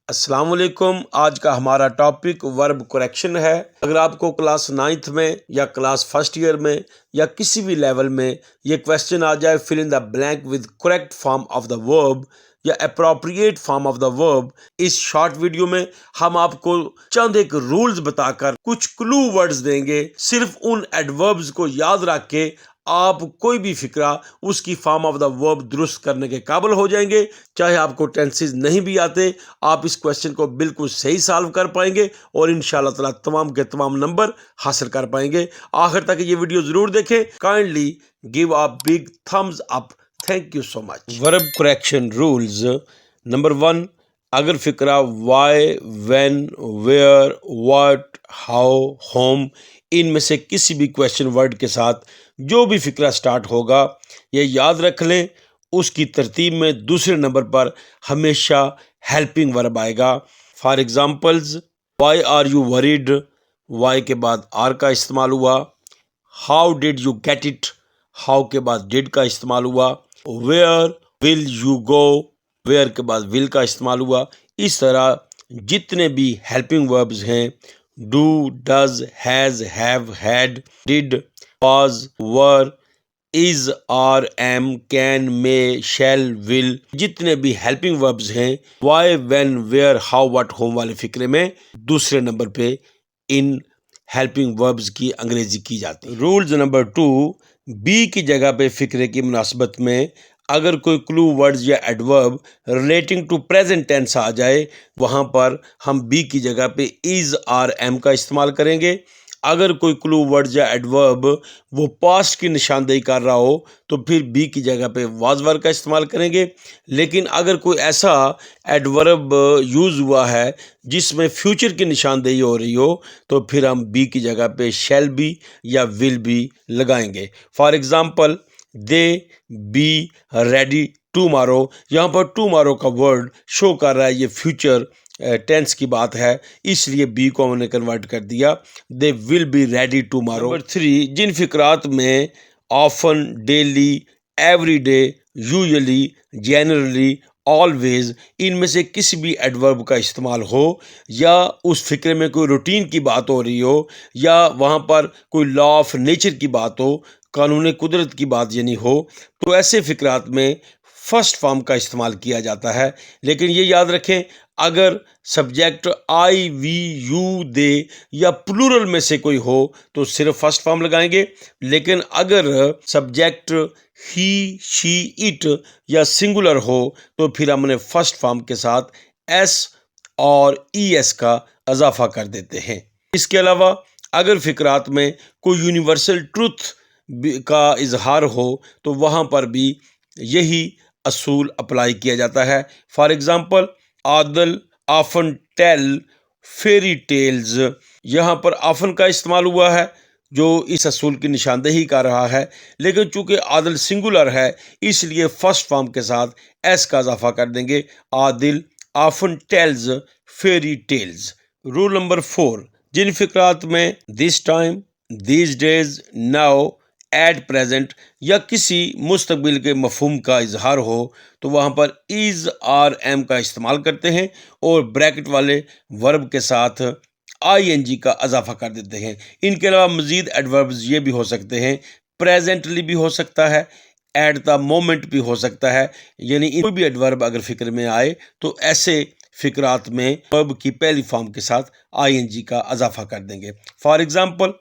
अस्सलाम वालेकुम। आज का हमारा टॉपिक वर्ब करेक्शन है। अगर आपको क्लास 9th में या क्लास फर्स्ट ईयर में या किसी भी लेवल में ये क्वेश्चन आ जाए, fill in the blank with correct form of the verb या appropriate form of the verb, इस शॉर्ट वीडियो में हम आपको चंद एक रूल्स बताकर कुछ क्लू वर्ड्स देंगे। सिर्फ उन एडवर्ब्स को याद रख के आप कोई भी फिक्रा उसकी फॉर्म ऑफ द वर्ब दुरुस्त करने के काबिल हो जाएंगे। चाहे आपको टेंसेस नहीं भी आते, आप इस क्वेश्चन को बिल्कुल सही सॉल्व कर पाएंगे और इंशाल्लाह ताला तमाम के तमाम नंबर हासिल कर पाएंगे। आखिर तक ये वीडियो जरूर देखें। Kindly give a big thumbs up. Thank you so much. Verb correction rules. Number 1, अगर फिक्रा why, when, where, what, how, whom, इनमें से किसी भी क्वेश्चन वर्ड के साथ जो भी फिक्रा स्टार्ट होगा, ये याद रख लें, उसकी तरतीब में दूसरे नंबर पर हमेशा हेल्पिंग वर्ब आएगा। For examples, why are you worried, why के बाद आर का इस्तेमाल हुआ। How did you get it, how के बाद डिड का इस्तेमाल हुआ। Where will you go, where के बाद विल का इस्तेमाल हुआ। इस तरह जितने भी हेल्पिंग वर्ब्स हैं, do, does, has, have, had, did, was, were, is, are, am, can, may, shall, will, जितने भी हेल्पिंग वर्ब्स हैं, why, when, where, how, what, home वाले फिक्रे में दूसरे नंबर पे इन हेल्पिंग वर्ब्स की अंग्रेजी की जाती है। रूल्स नंबर 2, बी की जगह पे फिक्रे की मुनासबत में अगर कोई क्लू वर्ड्स या adverb relating to present tense आ जाए, वहाँ पर हम बी की जगह पे इज, आर, एम का इस्तेमाल करेंगे। अगर कोई क्लू वर्ड या एडवर्ब वो पास्ट की निशानदेही कर रहा हो तो फिर बी की जगह पे वाज वर का इस्तेमाल करेंगे। लेकिन अगर कोई ऐसा एडवर्ब यूज़ हुआ है जिसमें फ्यूचर की निशानदेही हो रही हो तो फिर हम बी की जगह पे शैल बी या विल बी लगाएंगे। For example, they be ready tomorrow, यहाँ पर टूमारो का वर्ड शो कर रहा है ये फ्यूचर टेंस की बात है, इसलिए बी को हमने कन्वर्ट कर दिया, they will be ready tomorrow. Number 3, जिन फिक्रात में often, daily, every day, usually, generally, always, इनमें से किसी भी एडवर्ब का इस्तेमाल हो या उस फिक्रे में कोई रूटीन की बात हो रही हो या वहाँ पर कोई लॉ ऑफ नेचर की बात हो, कानून कुदरत की बात यानी हो, तो ऐसे फिक्रात में फर्स्ट फॉर्म का इस्तेमाल किया जाता है। लेकिन ये याद रखें, अगर सब्जेक्ट आई, वी, यू, दे या प्लूरल में से कोई हो तो सिर्फ फर्स्ट फॉर्म लगाएंगे। लेकिन अगर सब्जेक्ट ही, शी, इट या सिंगुलर हो तो फिर हमने फर्स्ट फॉर्म के साथ एस और ई एस का इजाफा कर देते हैं। इसके अलावा अगर फिक्रात में कोई यूनिवर्सल ट्रुथ का इजहार हो तो वहाँ पर भी यही असूल अप्लाई किया जाता है। For example, Adal often tell fairy tales, यहाँ पर ऑफन का इस्तेमाल हुआ है जो इस असूल की निशानदेही कर रहा है। लेकिन चूंकि आदिल सिंगुलर है इसलिए फर्स्ट फॉर्म के साथ एस का इजाफा कर देंगे, Adil often tells fairy tales. Rule number 4, जिन फिक्रात में this time, these days, now, at present या किसी मुस्तकबिल के मफहूम का इजहार हो तो वहाँ पर इज़, आर, एम का इस्तेमाल करते हैं और ब्रैकेट वाले वर्ब के साथ आईएनजी का इजाफा कर देते हैं। इनके अलावा मज़ीद एडवर्ब्स ये भी हो सकते हैं, प्रेजेंटली भी हो सकता है, एट द मोमेंट भी हो सकता है, यानी कोई भी एडवर्ब अगर फिक्र में आए तो ऐसे फिक्रात में वर्ब की पहली फॉर्म के साथ आईएनजी का इजाफा कर देंगे। For example,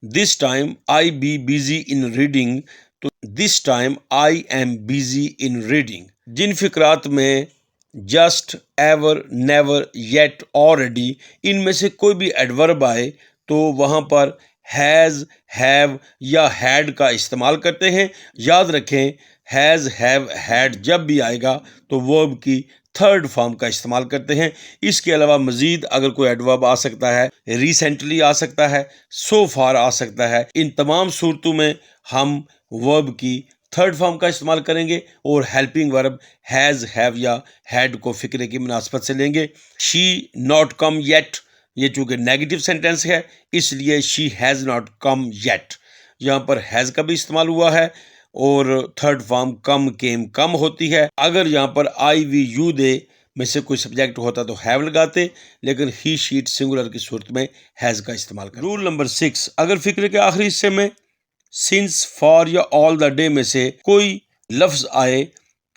this time I be busy in reading, तो this time I am busy in reading. जिन फिक्रात में just, ever, never, yet, already, इनमें से कोई भी एडवर्ब आए तो वहाँ पर हैज़, हैव या हैड का इस्तेमाल करते हैं। याद रखें, हैज़, हैव, हैड जब भी आएगा तो वर्ब की थर्ड फॉर्म का इस्तेमाल करते हैं। इसके अलावा मज़ीद अगर कोई एडवर्ब आ सकता है, रिसेंटली आ सकता है, सो फार आ सकता है, इन तमाम सूरतों में हम वर्ब की थर्ड फॉर्म का इस्तेमाल करेंगे और हेल्पिंग वर्ब हैज़, हैव या हैड को फिक्रे की मुनासबत से लेंगे। शी नॉट कम येट, ये चूँकि नेगेटिव सेंटेंस है इसलिए she has not come yet, यहाँ पर हैज़ का भी इस्तेमाल हुआ है और थर्ड फॉर्म कम, केम, कम होती है। अगर यहाँ पर आई, वी, यू, दे में से कोई सब्जेक्ट होता तो हैव लगाते, लेकिन ही शी सिंगुलर की सूरत में हैज का इस्तेमाल करते। रूल नंबर 6, अगर फिक्रे के आखिरी हिस्से में सिंस, फॉर या ऑल द डे में से कोई लफ्ज आए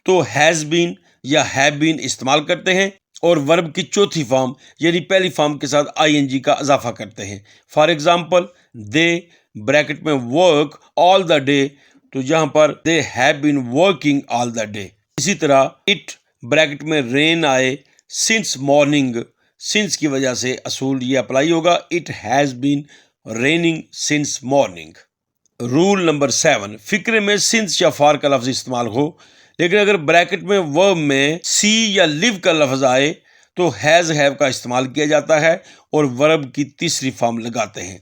तो हैज बीन या हैव बीन इस्तेमाल करते हैं और वर्ब की चौथी फॉर्म यानी पहली फॉर्म के साथ आईएनजी का इजाफा करते हैं। फॉर एग्जाम्पल, दे ब्रैकेट में वर्क ऑल द डे, तो यहाँ पर they have been working all the day. इसी तरह इट ब्रैकेट में रेन आए सिंस मॉर्निंग, सिंस की वजह से असूल ये अप्लाई होगा, it has been raining since morning. Rule number 7, फिक्रे में सिंस या फॉर का लफ्ज इस्तेमाल हो, लेकिन अगर ब्रैकेट में वर्ब में सी या लिव का लफ्ज आए तो हैज हैव का इस्तेमाल किया जाता है और वर्ब की तीसरी फॉर्म लगाते हैं।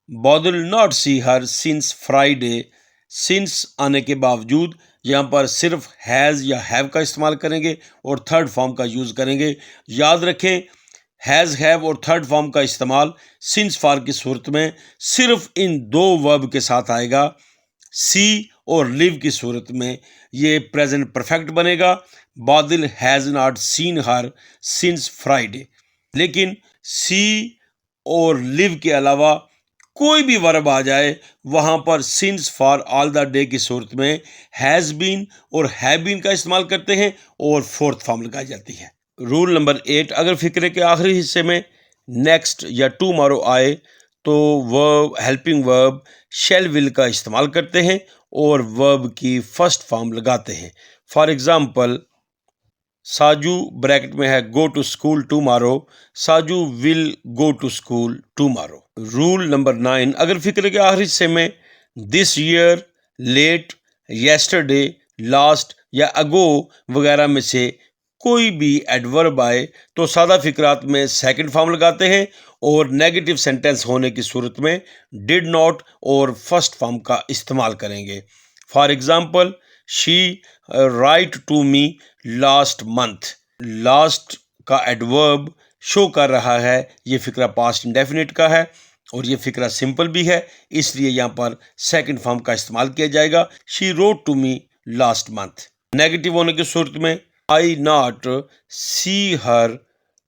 बॉदल not see her since Friday, since आने के बावजूद यहाँ पर सिर्फ हैज़ या हैव का इस्तेमाल करेंगे और थर्ड फॉर्म का यूज़ करेंगे। याद रखें, हैज़, हैव और थर्ड फॉर्म का इस्तेमाल सिंस फॉर की सूरत में सिर्फ इन दो वर्ब के साथ आएगा। सी और लिव की सूरत में ये प्रेजेंट परफेक्ट बनेगा। बादल has not seen her since Friday, लेकिन सी और लिव के अलावा कोई भी वर्ब आ जाए वहाँ पर since for all the day की सूरत में हैज़ बीन और हैव बीन का इस्तेमाल करते हैं और फोर्थ फॉर्म लगाई जाती है। रूल नंबर 8, अगर फिक्रे के आखिरी हिस्से में नेक्स्ट या टुमारो आए तो verb, helping verb shell will का इस्तेमाल करते हैं और वर्ब की फर्स्ट फॉर्म लगाते हैं। फॉर एग्जाम्पल, साजू ब्रैकेट में है go to school tomorrow, Saju will go to school tomorrow. Rule number 9, अगर फिक्रे के आखिरी हिस्से में this year, late, yesterday, last या अगो वगैरह में से कोई भी एडवर्ब आए तो सादा फिक्रात में सेकंड फॉर्म लगाते हैं और नेगेटिव सेंटेंस होने की सूरत में डिड नॉट और फर्स्ट फॉर्म का इस्तेमाल करेंगे। For example, she write to me last month, last का एडवर्ब शो कर रहा है, ये फिक्रा पास्ट इंडेफिनिट का है और ये फिक्रा सिंपल भी है, इसलिए यहाँ पर सेकंड फॉर्म का इस्तेमाल किया जाएगा। She wrote to me last month. Negative होने की सूरत में I not see her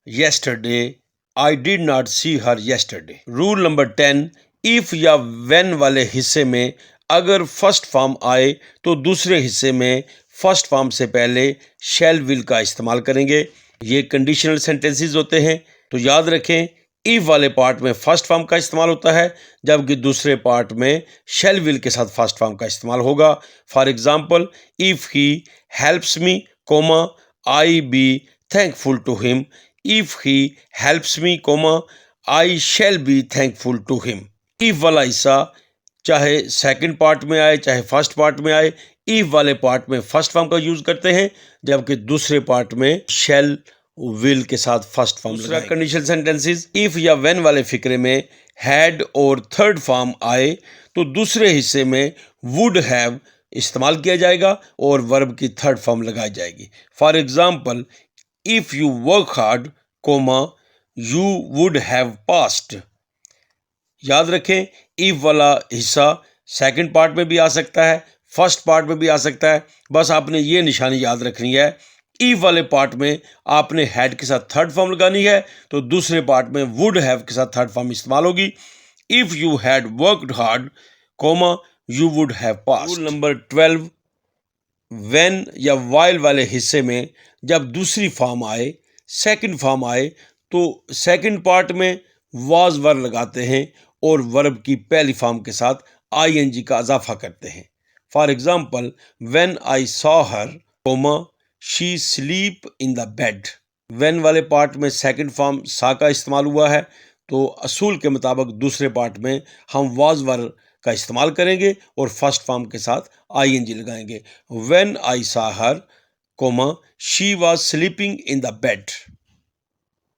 yesterday, I did not see her yesterday. Rule number 10, if या व्हेन वाले हिस्से में अगर फर्स्ट फॉर्म आए तो दूसरे हिस्से में फर्स्ट फॉर्म से पहले शैल विल का इस्तेमाल करेंगे। ये कंडीशनल सेंटेंसेस होते हैं, तो याद रखें इफ वाले पार्ट में फर्स्ट फॉर्म का इस्तेमाल होता है, जबकि दूसरे पार्ट में शैल विल के साथ फर्स्ट फॉर्म का इस्तेमाल होगा। For example, if he helps me, comma I be thankful to him, if he helps me, comma I shall be thankful to him. If वाला हिस्सा चाहे सेकंड पार्ट में आए चाहे फर्स्ट पार्ट में आए, इफ वाले पार्ट में फर्स्ट फॉर्म का यूज करते हैं, जबकि दूसरे पार्ट में शैल विल के साथ फर्स्ट फॉर्म। दूसरा कंडीशनल सेंटेंसेस, इफ या व्हेन वाले फिक्रे में हैड और थर्ड फॉर्म आए तो दूसरे हिस्से में वुड हैव इस्तेमाल किया जाएगा और वर्ब की थर्ड फॉर्म लगाई जाएगी। For example, if you work hard, comma you would have passed. याद रखें, इफ वाला हिस्सा सेकंड पार्ट में भी आ सकता है, फर्स्ट पार्ट में भी आ सकता है, बस आपने ये निशानी याद रखनी है। इफ वाले पार्ट में आपने हैड के साथ थर्ड फॉर्म लगानी है तो दूसरे पार्ट में वुड हैव के साथ थर्ड फॉर्म इस्तेमाल होगी। If you had worked hard, comma you would have passed. Rule number 12, when या व्हाइल वाले हिस्से में जब दूसरी फॉर्म आए, सेकंड फॉर्म आए, तो सेकंड पार्ट में वाज वर लगाते हैं और वर्ब की पहली फॉर्म के साथ आईएनजी का इजाफा करते हैं। For example, when I saw her, comma she sleep in the bed. When वाले पार्ट में सेकंड फॉर्म सा का इस्तेमाल हुआ है, तो असूल के मुताबिक दूसरे पार्ट में हम वाज वर का इस्तेमाल करेंगे और फर्स्ट फॉर्म के साथ आईएनजी लगाएंगे। When I saw her, comma she was sleeping in the bed.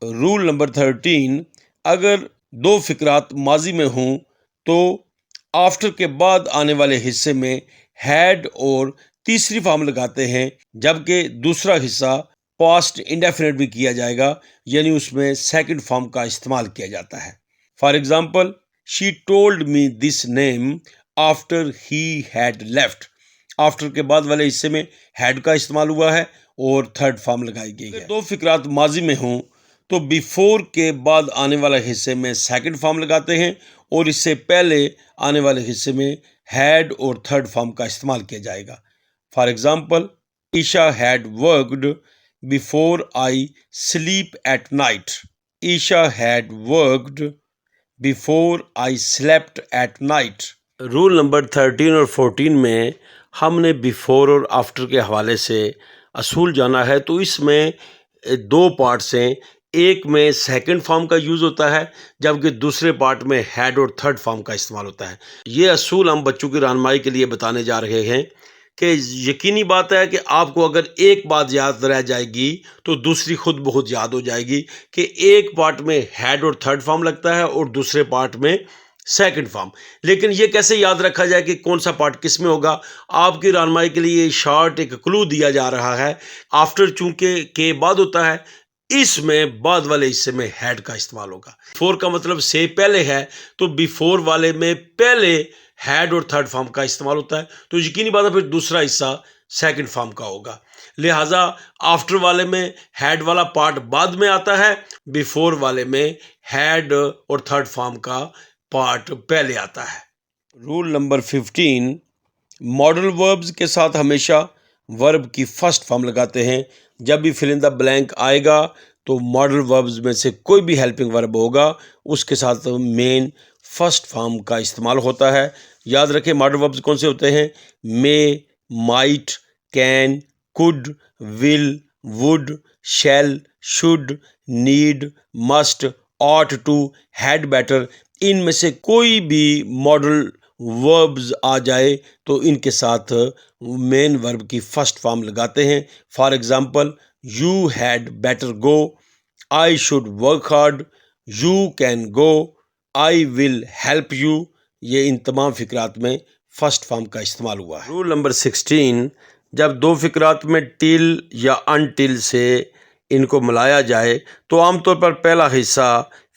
Rule number 13, अगर दो फिक्रात माजी में हों तो आफ्टर के बाद आने वाले हिस्से में हैड और तीसरी फॉर्म लगाते हैं, जबकि दूसरा हिस्सा पास्ट इंडेफिनिट भी किया जाएगा, यानी उसमें सेकंड फॉर्म का इस्तेमाल किया जाता है। For example, she told me this name after he had left. After के बाद वाले हिस्से में हैड का इस्तेमाल हुआ है और थर्ड फॉर्म लगाई गई है। दो फिक्रात माजी में हों तो बिफोर के बाद आने वाले हिस्से में सेकंड फॉर्म लगाते हैं और इससे पहले आने वाले हिस्से में हैड और थर्ड फॉर्म का इस्तेमाल किया जाएगा। For example, Isha had worked before I sleep at night. Isha had worked before I slept at night. Rule number 13 और 14 में हमने बिफोर और आफ्टर के हवाले से असूल जाना है। तो इसमें दो पार्ट्स हैं, एक में सेकंड फॉर्म का यूज़ होता है जबकि दूसरे पार्ट में हैड और थर्ड फॉर्म का इस्तेमाल होता है। ये असूल हम बच्चों की रहनुमाई के लिए बताने जा रहे हैं कि यकीनी बात है कि आपको अगर एक बात याद रह जाएगी तो दूसरी खुद बहुत याद हो जाएगी कि एक पार्ट में हैड और थर्ड फॉर्म लगता है और दूसरे पार्ट में सेकंड फॉर्म। लेकिन ये कैसे याद रखा जाए कि कौन सा पार्ट किस में होगा, आपकी रहनुमाई के लिए शॉर्ट एक क्लू दिया जा रहा है। आफ्टर चूंकि के बाद होता है, इसमें बाद वाले हिस्से में हैड का इस्तेमाल होगा। बिफोर का मतलब से पहले है, तो बिफोर वाले में पहले हैड और थर्ड फॉर्म का इस्तेमाल होता है, तो यकीनी बात है फिर दूसरा हिस्सा सेकंड फॉर्म का होगा। लिहाजा आफ्टर वाले में हैड वाला पार्ट बाद में आता है, बिफोर वाले में हैड और थर्ड फॉर्म का पार्ट पहले आता है। रूल नंबर 15, मॉडल वर्ब्स के साथ हमेशा वर्ब की फर्स्ट फॉर्म लगाते हैं। जब भी फिल इन द ब्लैंक आएगा तो मॉडल वर्ब्स में से कोई भी हेल्पिंग वर्ब होगा उसके साथ मेन फर्स्ट फॉर्म का इस्तेमाल होता है। याद रखें मॉडल वर्ब्स कौन से होते हैं, may, might, can, could, will, would, shall, should, need, must, ought to, had better. इनमें से कोई भी मॉडल वर्ब्स आ जाए तो इनके साथ मेन वर्ब की फर्स्ट फॉर्म लगाते हैं। For example, you had better go, I should work hard, you can go, I will help you. ये इन तमाम फिक्रात में फर्स्ट फॉर्म का इस्तेमाल हुआ है। रूल नंबर 16, जब दो फिक्रात में टिल या अनटिल से इनको मिलाया जाए तो आमतौर पर पहला हिस्सा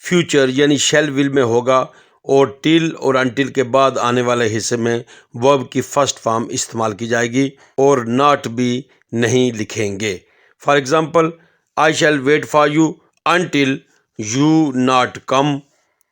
फ्यूचर यानी शैल विल में होगा और टिल और अनटिल के बाद आने वाले हिस्से में वर्ब की फर्स्ट फॉर्म इस्तेमाल की जाएगी और नॉट भी नहीं लिखेंगे। For example, I shall wait for you until you not come.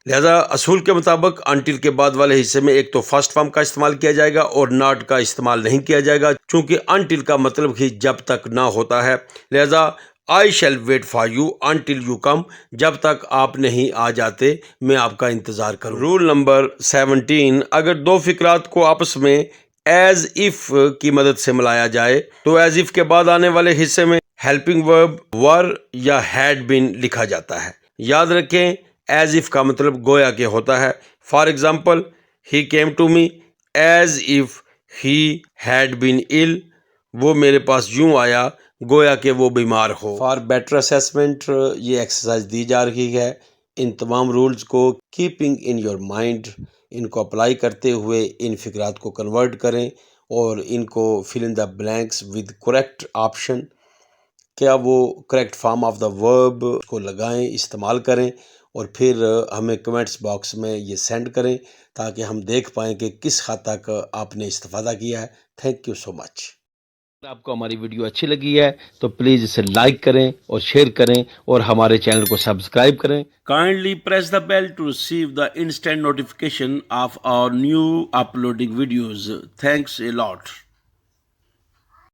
लिहाजा असूल के मुताबिक अनटिल के बाद वाले हिस्से में एक तो फर्स्ट फॉर्म का इस्तेमाल किया जाएगा और नॉट का इस्तेमाल नहीं किया जाएगा, चूंकि अनटिल का मतलब ही जब तक ना होता है। लिहाजा I shall wait for you until you come, जब तक आप नहीं आ जाते मैं आपका इंतज़ार करूँ। रूल नंबर 17, अगर दो फिक्रात को आपस में एज इफ़ की मदद से मिलाया जाए तो एज इफ़ के बाद आने वाले हिस्से में हेल्पिंग वर्ब वर या हैड बीन लिखा जाता है। याद रखें एज इफ़ का मतलब गोया के होता है। For example, he came to me as if he had been ill. वो मेरे पास यूं आया गोया के वो बीमार हो। फॉर बेटर असेसमेंट ये एक्सरसाइज दी जा रही है। इन तमाम रूल्स को कीपिंग इन योर माइंड, इनको अप्लाई करते हुए इन फिक्रात को कन्वर्ट करें और इनको fill in the blanks with correct option, क्या वो correct form of the verb को लगाएं, इस्तेमाल करें और फिर हमें कमेंट्स बॉक्स में ये सेंड करें ताकि हम देख पाएँ कि किस हद तक आपने इस्तेफादा किया है। Thank you so much. आपको हमारी वीडियो अच्छी लगी है तो प्लीज़ इसे लाइक करें और शेयर करें और हमारे चैनल को सब्सक्राइब करें। Kindly press the bell to receive the instant notification of our new uploading videos. Thanks a lot.